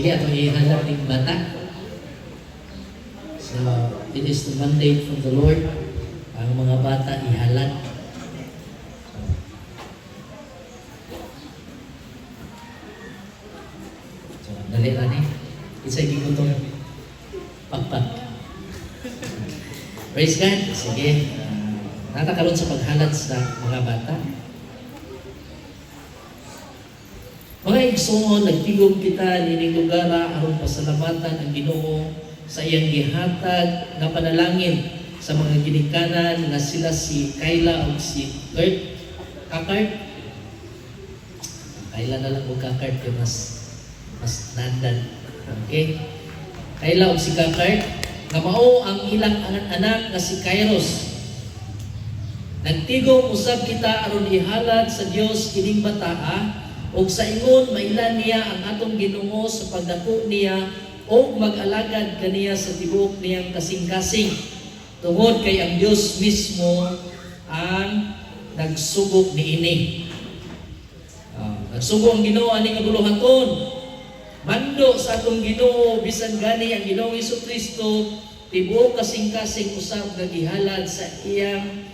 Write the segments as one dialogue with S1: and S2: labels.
S1: Sige, ato ihalap ng bata. So, it is the mandate from the Lord. Ang mga bata ihalad. So, dali na ni. Isa'y gigutong pakpak. Praise God. Sige. Natakaroon sa paghalad sa mga bata. Mga igsoon, nagtigom kita nining lugara aron pasalamatan ang Ginoo sa iyang gihatag nga panalangin sa mga ginikanan nga sila si Kayla o si Kurt. Kakart? Kayla na lang o Kakart kaya mas nandan. Okay? Kayla o si Kakart nga mao ang ilang anak nga si Kairos. Nagtigom usab kita aron ihalad sa Dios kining bataa ug sa ingon mailan niya ang atong Ginoo sa pagdako niya ug mag-alagad kaniya sa tibuok niyang kasing-kasing tungod kay ang Dios mismo ang nagsugok niini. Nagsugok ang Ginoo ani nga buluhaton. Mando sa atong Ginoo bisan gani ang Ginoong Hesukristo tibuok kasing-kasing usab nga gihalad sa iyang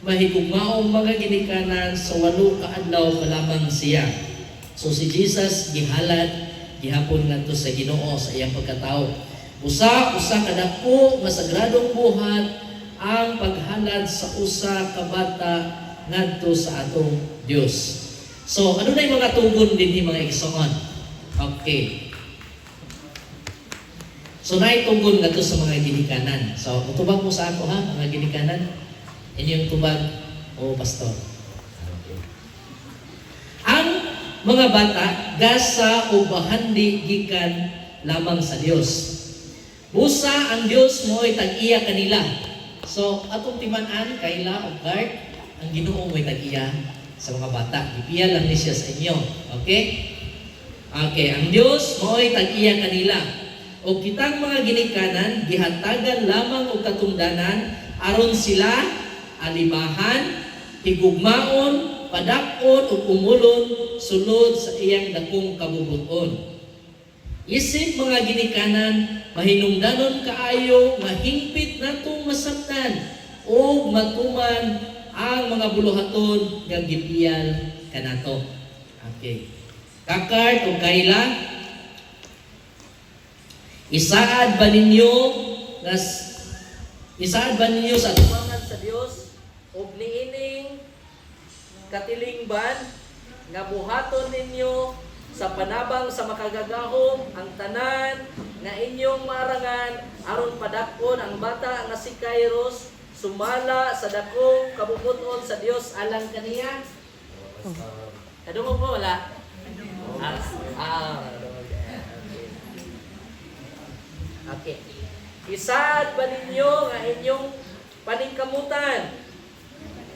S1: mahigugmaong mga ginikanan sa 8 ka adlaw pa lamang siya. So si Jesus gihalad gihapon ngadto sa Ginoo sa iyang pagkatao. Usa kadako nga sagradong buhat ang paghalad sa usa ka bata ngadto sa atong Dios. So ano na yung mga tugon dinhi mga igsoon? Okay. So naitugon ngadto sa mga ginikanan. So utubag mo sa ako ha mga ginikanan. Inyong tubag o pastor. Okay. Ang mga bata gasa o bahandi gikan lamang sa Dios. Busa ang Dios mo'y tag-iya kanila. So atong timan-an Kayla o Kurt, ang Ginoo mo'y tag-iya sa mga bata. Ipiya lang ni siya sa inyo. Okay? Okay, ang Dios mo'y tag-iya kanila. O kitang mga ginikanan gihatagan lamang og katungdanan aron sila alimahan, higugmaon, padakon ug umulon sulod sa iyang dakong kabubuton. Isip mga ginikanan, mahinungdanon kaayo, mahingpit natong masabtan o matuman ang mga buluhaton nga gipiyal kanato. Okay. Kakart o Kayla, isaad ba ninyo sa tumangan sa Dios ug niining katilingban nga buhaton ninyo sa panabang sa makagagahom ang tanan nga inyong marangan aron padakon ang bata nga si Kairos sumala sa dakong kabubuton sa Dios alang kaniya. Kadungog mo wala? Okay. Isaad ba ninyo nga inyong paningkamutan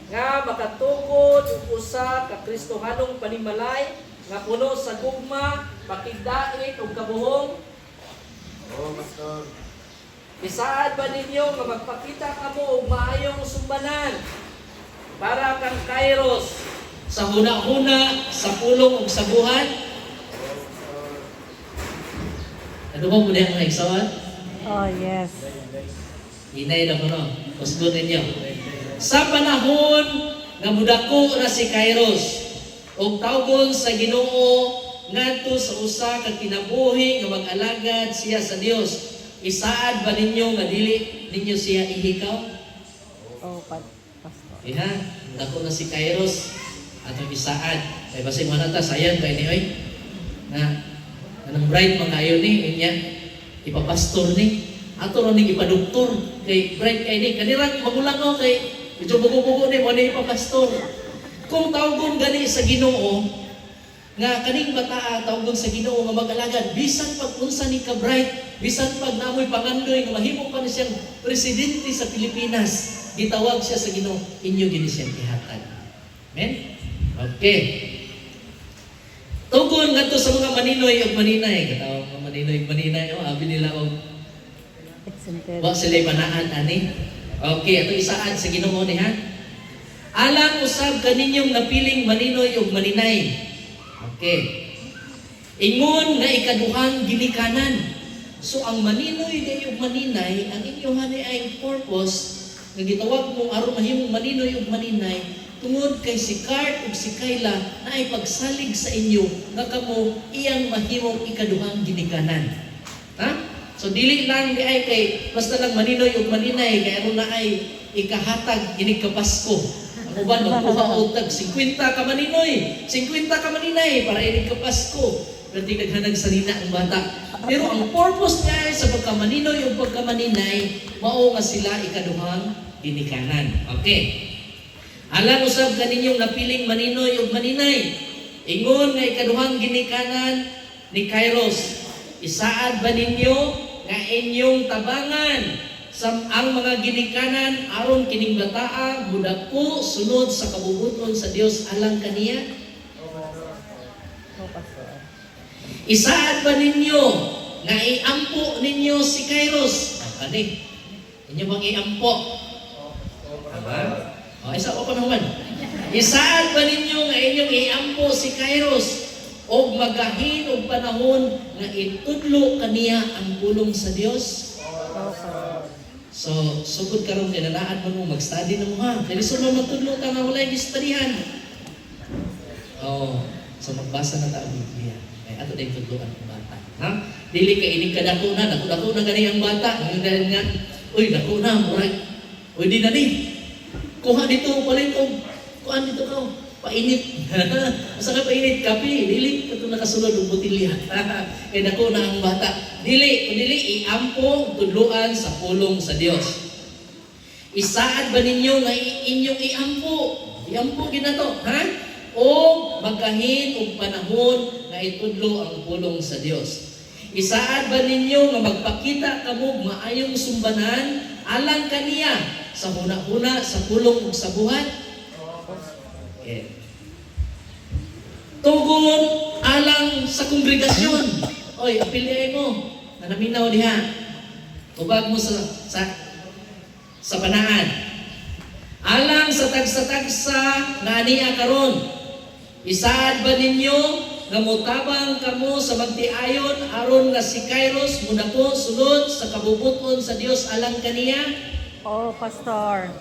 S1: nga makatukod ug usa ka Kristohanong panimalay nga puno sa gugma, pakigdait ug kabuhong?
S2: Oo, Pastor.
S1: Isaad ba ninyo nga magpakita kamo og maayong sumbanan para kang Kairos sa huna-huna, sa pulong ug sa buhat? Ano mo muna ang naigsawan?
S3: Oh, yes.
S1: Hinay na ko no. Usgon ninyo. Sa panahon nga mudako na si Kairos ug tawgon sa Ginoo ngadto sa usa ka kinabuhi nga mag-alagad siya sa Dios, isaad ba ninyo nga dili ninyo siya ihikaw?
S3: Oh, pastor.
S1: Iha, dako na si Kairos atong isaad. Kay basig man ta sayang kay ni oy. Na anong bright mga ayo ni inya ipapastor ni ato ron ning ipadoktor kay bright kay ni kanirang magulang ko kay medyo bugo-bugo ni mo ni ipapastor. Kung tawgon gani sa Ginoo nga kaning bata tawgon sa Ginoo nga mag-alagad bisan pag unsa ni ka bright, bisan pag namoy pangandoy nga mahimo pa ni siyang presidente sa Pilipinas, gitawag siya sa Ginoo, inyo gini siyang ihatag. Amen? Okay. Tugon nga to sa mga maninoy ug maninay, katawag mga maninoy ug maninay, abi nila og wa sila banaan ani. Okay, ato isaad sa Ginoo ni ha. Alang usab kaninyong napiling maninoy ug maninay. Okay. Ingon nga ikaduhang ginikanan. So ang maninoy gayong maninay, ang inyong ay purpose nga gitawag mong aron mahimong maninoy ug maninay tungod kay si Kurt ug si Kayla na ay pagsalig sa inyo nga kamo iyang mahimong ikaduhang ginikanan. Ha? So dili lang di ay kay basta lang maninoy ug maninay kay aron na ay ikahatag inig ka Pasko. Ang uban magkuha og tag 50 ka maninoy, 50 ka maninay para inig ka Pasko. Pero naghanag salina ang bata. Pero ang purpose niya ay sa pagkamaninoy o pagkamaninay, mao nga sila ikaduhang ginikanan. Okay. Alang usab kaninyong napiling maninoy o maninay. Ingon nga ikaduhang ginikanan ni Kairos. Isaad ba ninyo nga inyong tabangan sa ang mga ginikanan aron kining bataa budako sunod sa kabubuton sa Dios alang kaniya?
S3: Oh, Pastor.
S1: Isaad ba ninyo nga iampo ninyo si Kairos? Ani? Inyo bang iampo? Aba? O, isa ko pa naman. Isaad ba ninyo nga inyong iampo si Kairos o magahin og panahon nga itudlo kaniya ang pulong sa Dios?
S3: Oh, Pastor.
S1: So, sugod karon kay nanaan mo mag-study na mo ha. Dili so matudlo ka nga walay gistudihan. Oh, so magbasa na ta ang Biblia. Ay ato day tudloan ang bata. Ha? Dili kay inig kadako na, dako na gani ang bata. Ang dahil nga, uy, dako na, murag. Uy, di na ni. Kuha dito, palit og kuan dito ka. Painit. Asa ka painit kape? Dili kato nakasulod og botilya. Kay dako na ang bata. Dili iampo tudloan sa pulong sa Dios. Isaad ba ninyo nga inyong iampo? Iampo ginato, ha? O magkahin og panahon nga itudlo ang pulong sa Dios. Isaad ba ninyo nga magpakita kamo maayong sumbanan alang kaniya sa huna-huna sa pulong ug sa buhat? Okay. Tugon alang sa kongregasyon. Oy, apilya mo. Nanaminaw diha. Ubag mo sa panaan. Alang sa tagsa-tagsa na aniya karon. Isaad ba ninyo nga mutabang kamo sa magtiayon aron nga si Kairos munako sulod sa kabubuton sa Dios alang kaniya?
S3: Oh, Pastor.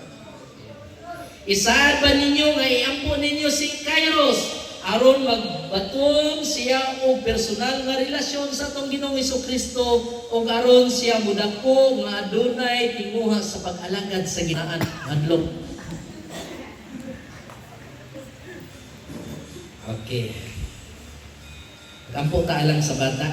S1: Isaad ba ninyo nga iampo ninyo si Kairos aron magbaton siya og personal nga relasyon sa atong Ginoong Hesukristo ug aron siya mudako nga adunay tinguha sa pag-alagad sa ginaan adlok? Okay. Kampo ta alang sa bata.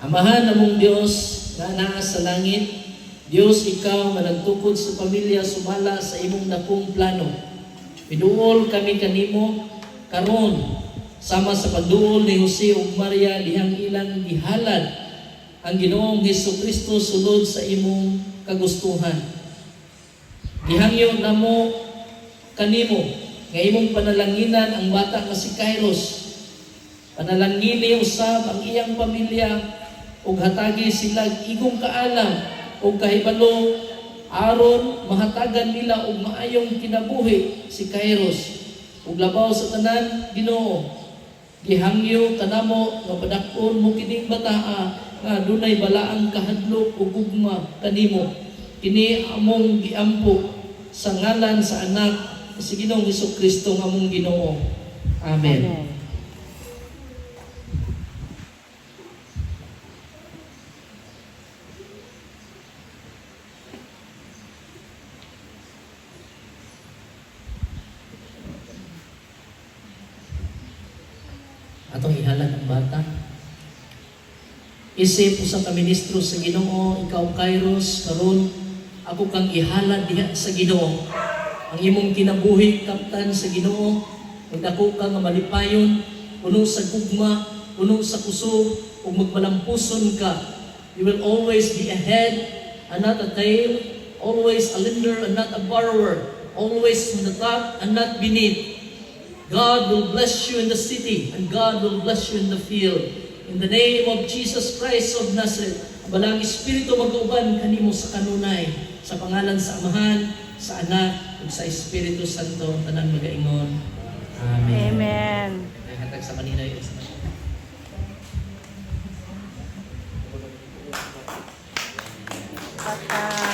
S1: Amahan namong Dios na naa sa langit, Dios ikaw nga nagtukod sa pamilya sumala sa imong dakong plano. Piduol kami kanimo karon sama sa pagduol ni Jose ug Maria dihang ilang gihalad ang Ginoong Hesukristo sulod sa imong kagustuhan. Gihangyo namo kanimo nga imong panalanginan ang bata nga si Kairos. Panalangini usab ang iyang pamilya ug hatagi sila igong kaalam ug kahibalo aron mahatagan nila og maayong kinabuhi si Kairos. Ug labaw sa tanan Ginoo, gihangyo kanamo nga padakon mo kining bataa nga dunay balaang kahadlok ug gugma kanimo. Kini among giampo sa ngalan sa anak si Ginoong Hesukristo nga among Ginoo. Amen.
S3: Amen.
S1: Atong ihalad ang bata. Isip usa ka ministro sa Ginoo, ikaw Kairos, karon ako kang ihalad diha sa Ginoo. Ang imong kinabuhi kaptan sa Ginoo, ug dako ka nga malipayon, puno sa gugma, puno sa kusog, ug magmalampuson ka. You will always be a head and not a tail, always a lender and not a borrower, always on the top and not beneath. God will bless you in the city and God will bless you in the field. In the name of Jesus Christ of Nazareth, ang balang Espiritu mag-uban kanimo sa kanunay, sa pangalan sa Amahan, sa Anak, ug sa Espiritu Santo, tanan magaingon. Amen.
S3: Amen.
S1: Ay hatag sa kanina yung isa.
S3: Bata.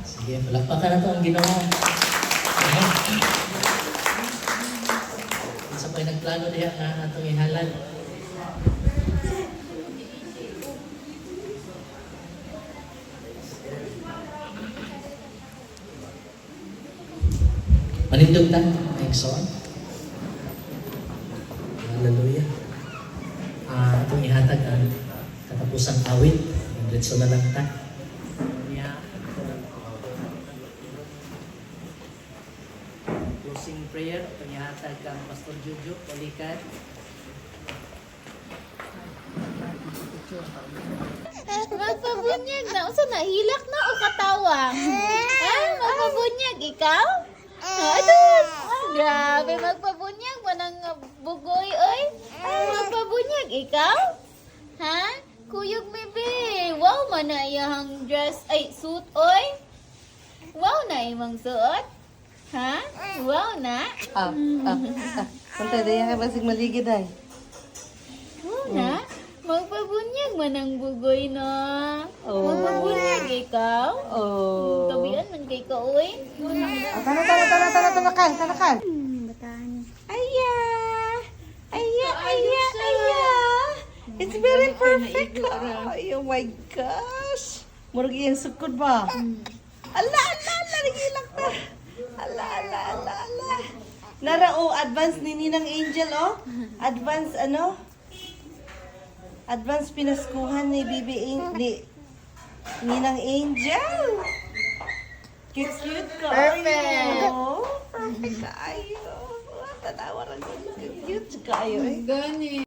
S1: Sige, palakpakan na ito ang Ginoo. Amen. Isa pa yung nagplano diya na atong ihalal. Manindog ta. Next song. Hallelujah. Atong ihatag ang katapusang awit. Diretso na lang ta. Closing prayer. Atong ihatag ang Pastor Jojo. Balikan.
S4: Magpabunyag na. Usa na, hilak na o katawa? Ha? Magpabunyag, ikaw? Adot! Grabe, magpabunyag. Manang bugoy, oy. Magpabunyag, ikaw? Ha? Kuyog, bebe. Wow, mana iyahang dress, ay, suit, oy. Wow na imang suot. Ha? Wow na.
S3: Punta din yung basig maligid ay.
S4: Wow na. Magpabunyag manang bugoy na.
S3: Oh.
S4: Magpabunyag, ikaw?
S3: Oh.
S4: Tabian man kay ka, oy.
S3: Tanakan.
S4: Batahan.
S3: Aya! It's very perfect. Oh my gosh. Murag yung sukod ba? Ala, nagilak na. Ala. Nara, advance ni Ninang Angel, oh. Advance, Advance pinaskuhan ni ni Ninang Angel. Cute ka.
S4: Perfect.
S3: Oh, perfect ka ayo. Tanawa rin. Cute ka ayo.
S4: Gani.